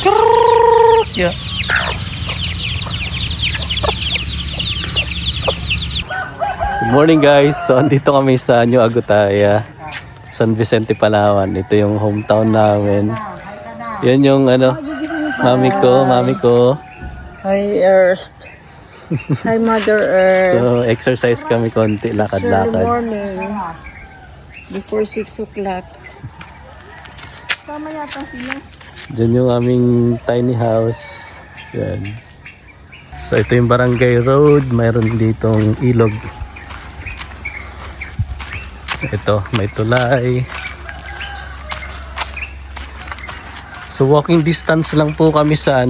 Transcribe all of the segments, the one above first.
Yeah. Good morning guys. So andito kami sa New Agutaya, San Vicente, Palawan. Ito yung hometown namin. Yan yung mami ko. Hi Earth. Hi Mother Earth. So exercise kami konti, Early lakad-lakad. morning. Before 6 o'clock. Tama yata sila. Diyan yung aming tiny house. Yan. So ito yung barangay road. Mayroon ditong ilog. Ito, may tulay. So walking distance lang po kami sa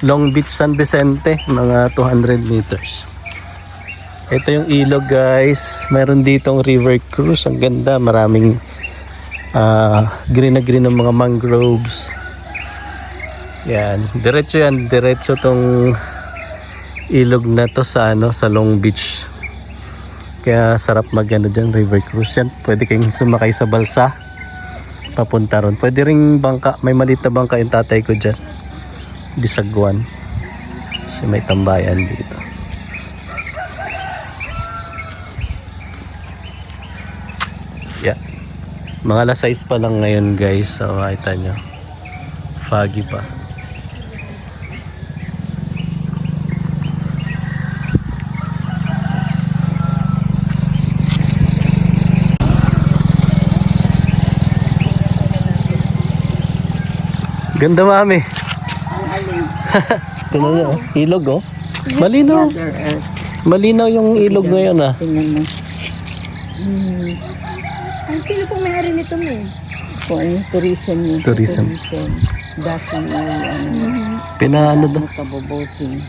Long Beach, San Vicente, mga 200 meters. Ito yung ilog guys. Mayroon ditong river cruise. Ang ganda, maraming green na green ng mga mangroves. Yan, diretso tong ilog na to sa sa Long Beach. Kaya sarap dyan, river cruise yan. Pwede kayong sumakay sa balsa papunta ron. Pwede ring bangka, may maliit na bangka yung tatay ko dyan, Disagwan. So may tambayan dito. Yeah, mga alas 6 pa lang ngayon guys. So makita nyo, foggy pa. Ganda mami. Tingnan nyo, ilog oh. Malinaw. Mother Earth. Malinaw yung ilog ngayon ah. Tingnan mo. Ay, sino pong may-ari nito mo? Kung tourism yun. Tourism. Dating Pinaano daw. Kaboboting.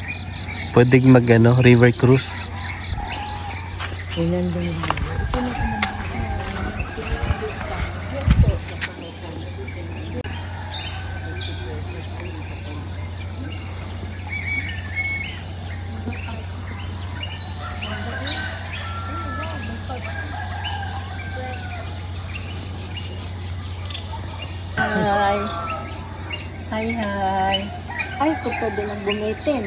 Pwedeng river cruise. Tingnan din. Hi. Hi, hi. Ay, kung pwede lang bumitin.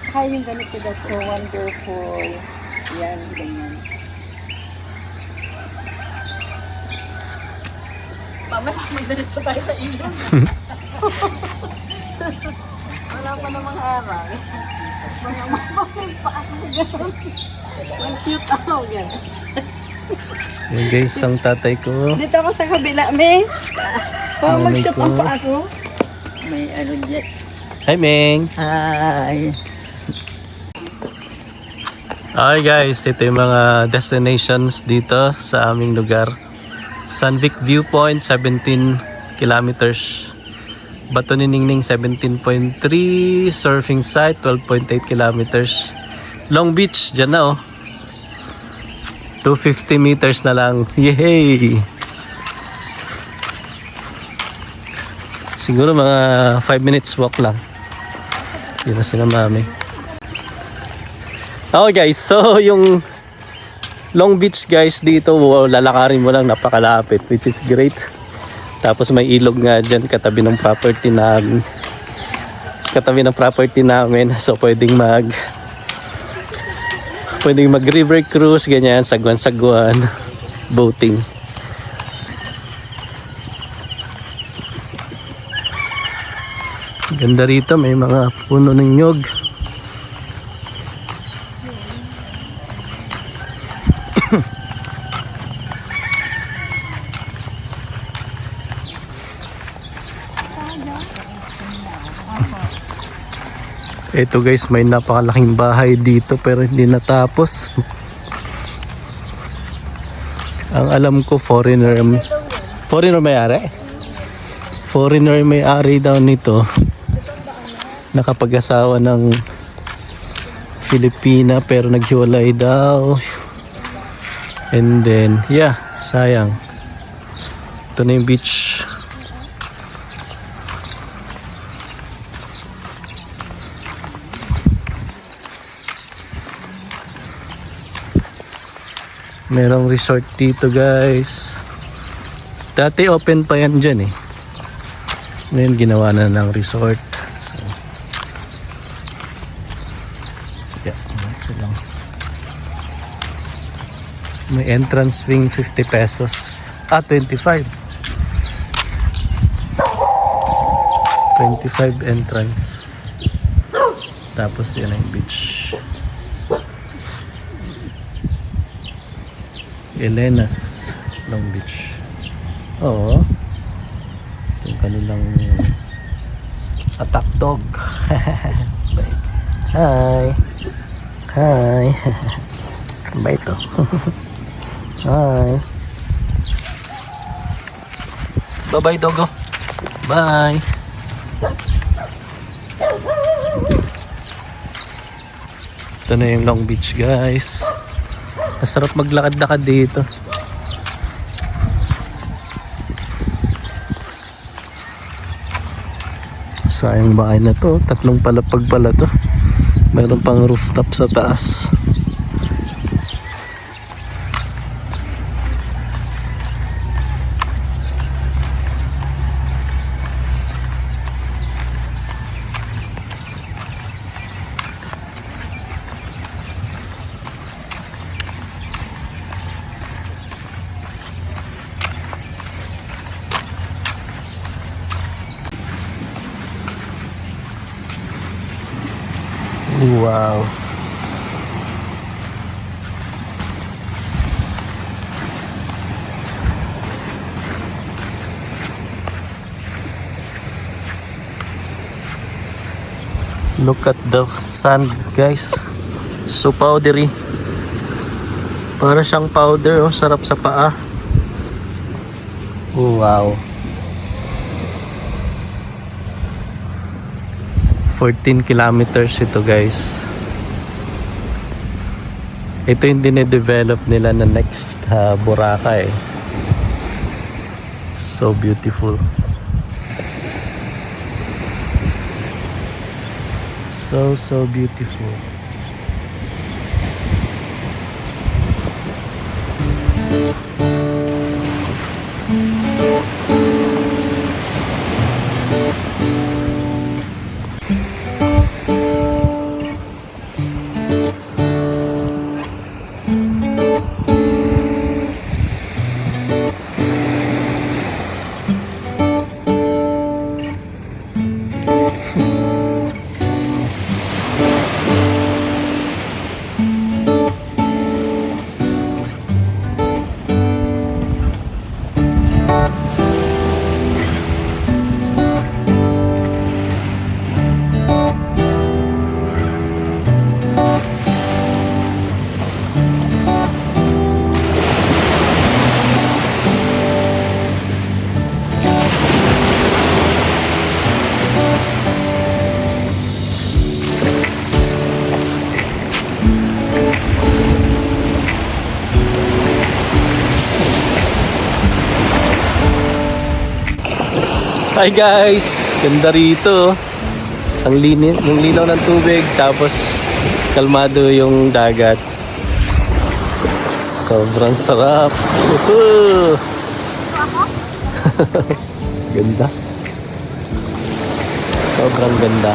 Tsaka yung ganito, that's so wonderful. Yan, ganyan. Mama, magdiretso tayo sa ilog. Wala pa namang araw. Mga mapapag pa ako gano'n. Mag-shoot ako gano'n. Yan guys, ang tatay ko. Dito ako sa kabila, May. Mag-shoot ko. pa ako. May dyan. Hi Meng. Hi. Hi guys, ito yung mga destinations dito sa aming lugar. Sunvic Viewpoint, 17 kilometers. Bato ni Ningning, 17.3. Surfing site, 12.8 kilometers. Long Beach, dyan na oh. 250 meters na lang. Yay! Siguro mga 5 minutes walk lang. Yun na sila mami. Okay guys, so yung Long Beach guys dito, lalakarin mo lang, napakalapit, which is great. Tapos may ilog nga dyan katabi ng property namin. So pwedeng mag river cruise, ganyan, sagwan boating. Ganda rito, may mga puno ng nyog. Ito guys, may napakalaking bahay dito pero hindi natapos. Ang alam ko foreigner may-ari. Foreigner may-ari daw nito. Nakapag-asawa ng Filipina pero naghiwalay daw. And then, yeah, sayang. Ito na yung beach. Merong resort dito guys. Dati open pa yan dyan eh. Ngayon ginawa na ng resort. So, yeah, that's it lang. May entrance fee 50 pesos. 25. 25 entrance. Tapos yan ang beach. Elena's Long Beach. Oo. Yung kanilang attack dog. Hi. Hi. Ba ito? Hi. Bye-bye, dogo. Bye. Ito na yung Long Beach, guys. Masarap maglakad-lakad dito. Sayang bahay na to. 3 palapag pala to. Mayroon pang rooftop sa taas. Wow. Look at the sand, guys. So powdery. Para siyang powder, oh, sarap sa paa. Oh, wow. 14 kilometers ito, guys. Ito yung dinedevelop nila na next Boracay. So beautiful. So beautiful. Hi guys, ganda rito. Ang linaw ng tubig, tapos kalmado yung dagat. Sobrang sarap. Ganda. Sobrang ganda.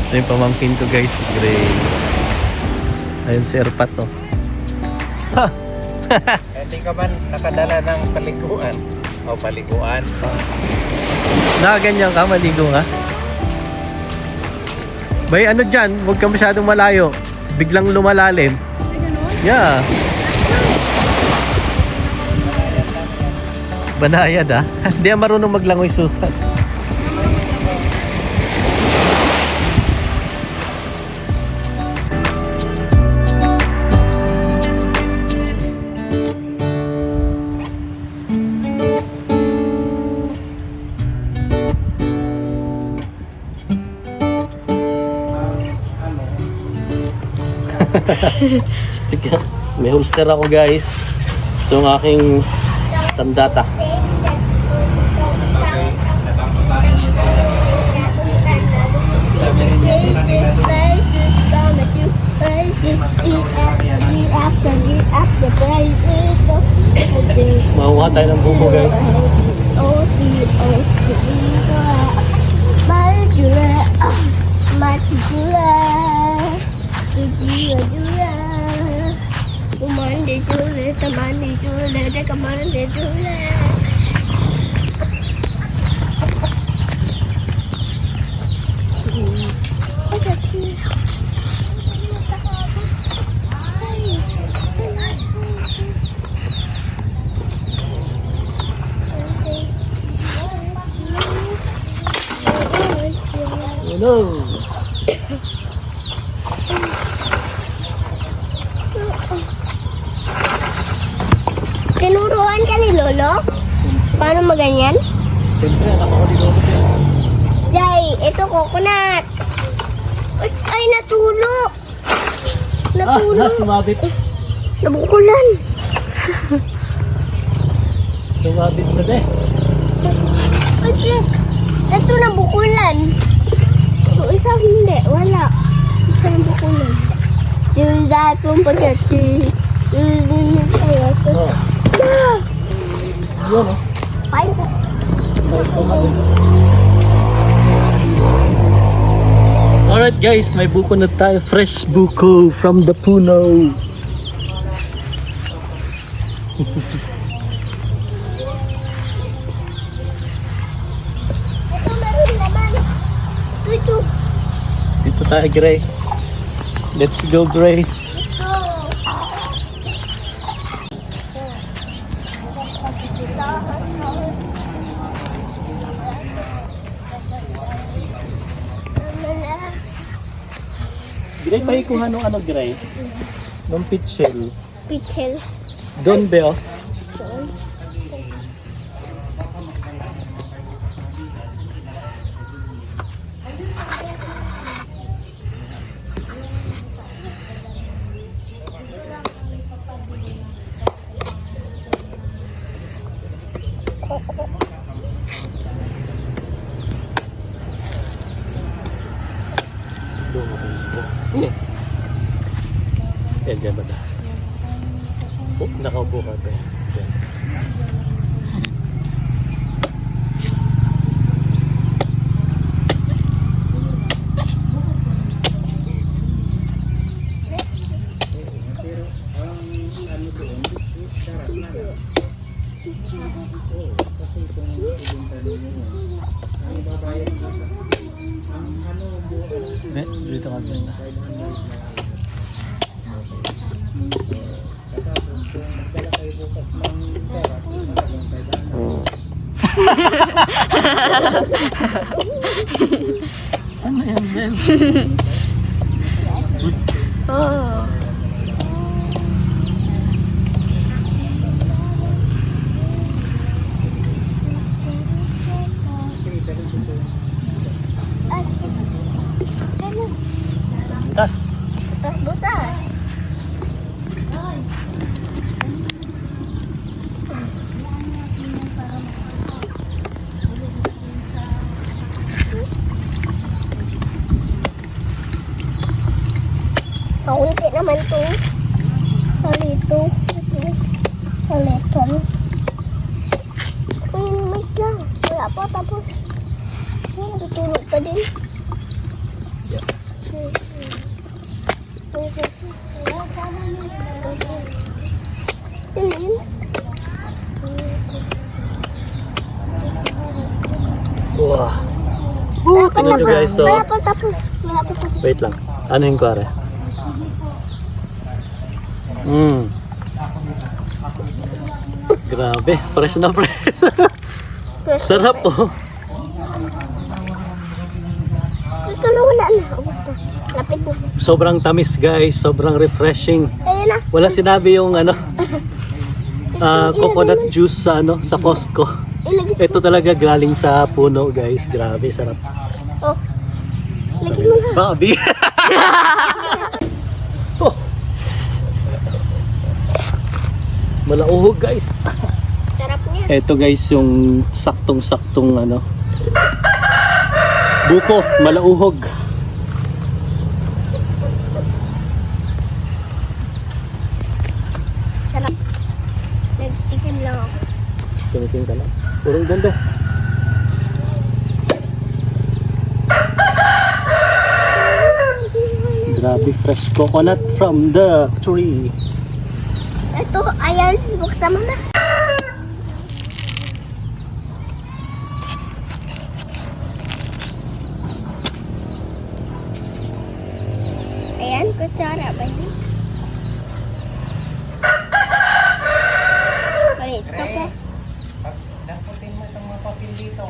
Ito yung pamangkin ko, guys, Gray. Ayun si Erpat, oh. Ha! Hindi ka man nakadala ng paliguan o paliguan. Nakaganyan ka, maligo nga. Bay, ano dyan? Huwag ka masyadong malayo. Biglang lumalalim. Ay, ganun? Yeah. Banayad, ah. Hindi yan marunong maglangoy susan. Stick. May holster ako, guys. Ito yung aking sandata. mani chule, take mani chule. No. Tinuruan ka ni Lolo? Paano maganyan? Siyempre, anak ako ni Lolo. Jay, ito coconut. Ay, natulog. Natulog. Sumabit. Nabukulan. Sumabit sa de. Ito nabukulan. Yung isa hindi, wala. Isa nabukulan. Yung dahil pong pagkatsi. Yung kaya ito. Oh. Yun, oh. Kain ka. Alright guys, may buko na tayo. Fresh buko from the puno. Ito meron naman. Ito. Dito tayo, Gray. Let's go, Gray. Ito. Gray, paikuha nung ano, Gray? Nung pitchel. Pichel. Doon, be, oh. Yan, dyan ba na? Oh, nakaupo ka to. Yan. Dito ka dyan na. Ano yan, Ben? Oh. Tas. Tas busas. Kaunti naman to. Kalito. Kaliton. Uy, wait lang. Wala pa tapos. Uy, natutulog ka din. Yeah. Sinin. Wow. Wala pa Tingnan nyo, tapos. guys, so- Wala pa tapos. Wala pa tapos. Wait lang. Ano yung kuwari? Grabe. Fresh na fresh. Sarap oh. Ito na wala na. Ubus na. Lapit na. Sobrang tamis guys. Sobrang refreshing. Ayun na. Wala sinabi yung ano, coconut juice sa ano, sa Costco. Ilagay. Ito talaga galing sa puno guys. Grabe, sarap. Oh. Lagyan mo na. Babi. Oh. Malauhog guys. Sarap niya. Ito guys yung saktong-saktong ano. Buko, malauhog. Sarap. Nagtikim lang ako. Tumiting ka lang. Purong ganda. Grabe, fresh coconut from the tree. Ito, ayan, buksan mo na. Ayan, kutsara ba yun? Palit ka po. Daputin mo itong mga papel dito.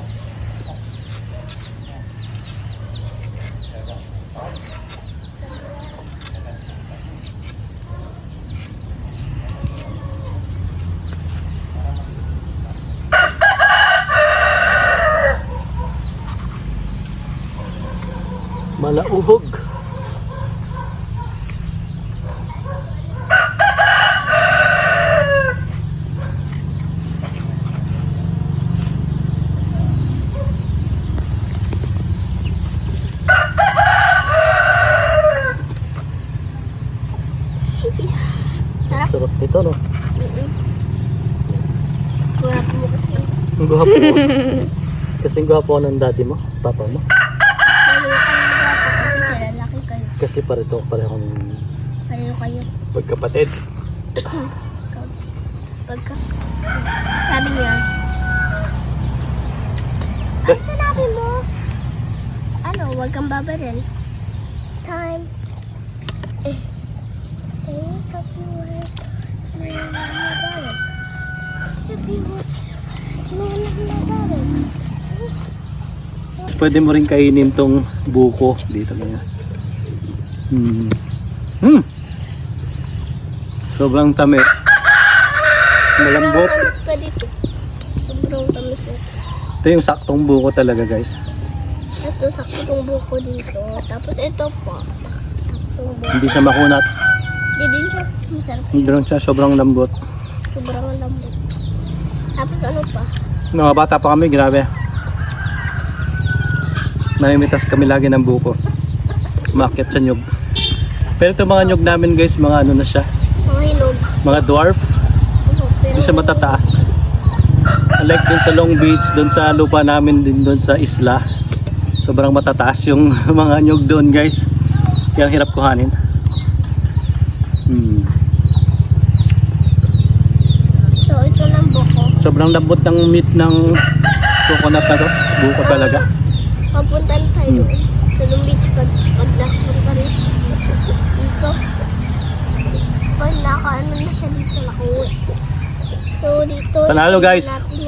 Malauhog. Sarap nito, no? Gwapo mo kasi. Ang gwapo mo. Kasing gwapo ng daddy mo, papa mo. Pareho kayo gwapo kasi sila laki kayo. Kasi parehong Pareho kayo. pagkapatid. Pagka sabi niya, ano sinabi mo? Ano, huwag kang babaril. Time. Pwede mo rin kainin tong buko dito ganyan. Sobrang tamis. Malambot. Sobrang tamis pa dito. Sobrang tamis na. Ito yung saktong buko talaga, guys. Ito, sakto tong buko dito. Tapos ito po. Saktong buko. Hindi siya makunat. Hindi din siya masarap. Hindi lang siya sobrang lambot. Sobrang lambot. Tapos ano pa? Mga bata pa kami, grabe. Namimitas kami lagi ng buko. Umakyat sa nyug. Pero ito mga nyug namin, guys, mga ano na siya. Mga hinog. Mga dwarf. Ano, pero Hindi siya matataas. Like dun sa Long Beach, dun sa lupa namin din dun sa isla. Sobrang matataas yung mga nyug doon, guys. Kaya ang hirap kuhanin. So, ito lang buko. Sobrang lambot ng meat ng coconut na to. Buko talaga. Papuntan tayo sa Long Beach pag pa rin. Dito. Pag nakaano na siya dito, nakauwi. So, dito. Panalo, guys. natin